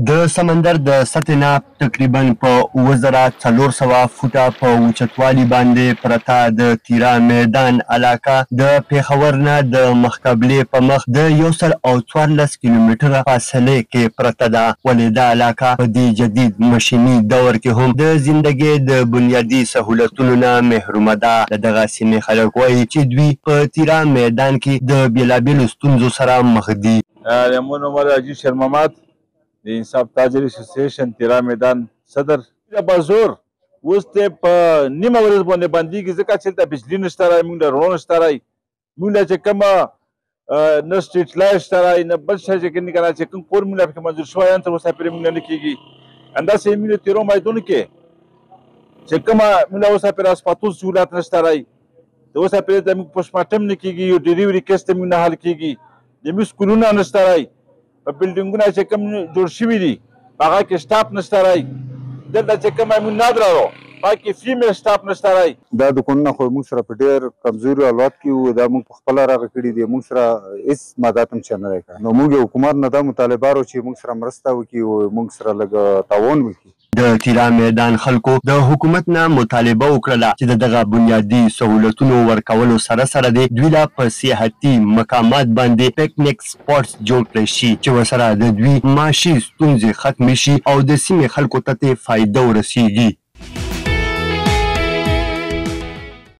د سمندر د سطح نه تقریبا په 9400 فوټه په اوچتوالي باندې پرته د تیرا میدان علاقه د پیښور نه د مخقبلې په مخ د 114 کیلومتره فاصله کې پرته ده، ولې دا علاقه په دې جدید مشیني دور کې هم د زندګۍ د بنیادي سهولتونو نه محرومه ده. د دغه سیمې خلک وایي چې دوی په تیرا میدان کې د بېلابېلو ستونزو سره مخ دي. زمون عمر عجیب شرمامات د انصاف تاجر اسوسییشن تیرا میدان صدر بازور اوس ته په نیمه ورځ باندې بندېږي ځکه چې دلته بجلي نشته رای، موږ له رڼا نشته رای، موږ له چې کومه نه سټریټ لایټ شته رای، نه بل شی چې کوم کنه چې کوم کور موږ له پکې منظور شوی ان تر اوسه پرې موږ نه کېږي. همداسې موږ تیرو میدان کې چې کومه موږ له اوسه پرې اسپاتول سهولت نشته رای، د اوسه پرې زموږ پوسټمارټم نه کېږي، یو ډلیوري کیس ته موږ نه حل کېږي، زموږ سکولونه نشته رای، په بلډینګونه چې کوم جوړ شوي دي هغه کې سټاف نشته رای، دلته چې کوم موږ نادره وو هغه کې فیمیل سټاف نشته رای. دا دکانونه خو موږ سره په ډېر کمزوري حالات کې وو، دا موږ په خپله راغه کړي دي، موږ سره هېڅ مدد هم چا نه دی کړی. نو موږ حکومت نه دا مطالبه لرو چې موږ سره مرسته وکړي او موږ سره لږ تعاون وکړي. د تیرا میدان خلکو د حکومت نه مطالبه وکړله چې د دغه بنیادي سهولتونو ورکولو سره سره دی دوی لا په سیاحتي مقامات باندې پکنیک سپاټس جوړ کړی شي چې ورسره د دوی معاشي ستونزې ختمې شي او د سیمې خلکو ته فایده ورسیږي.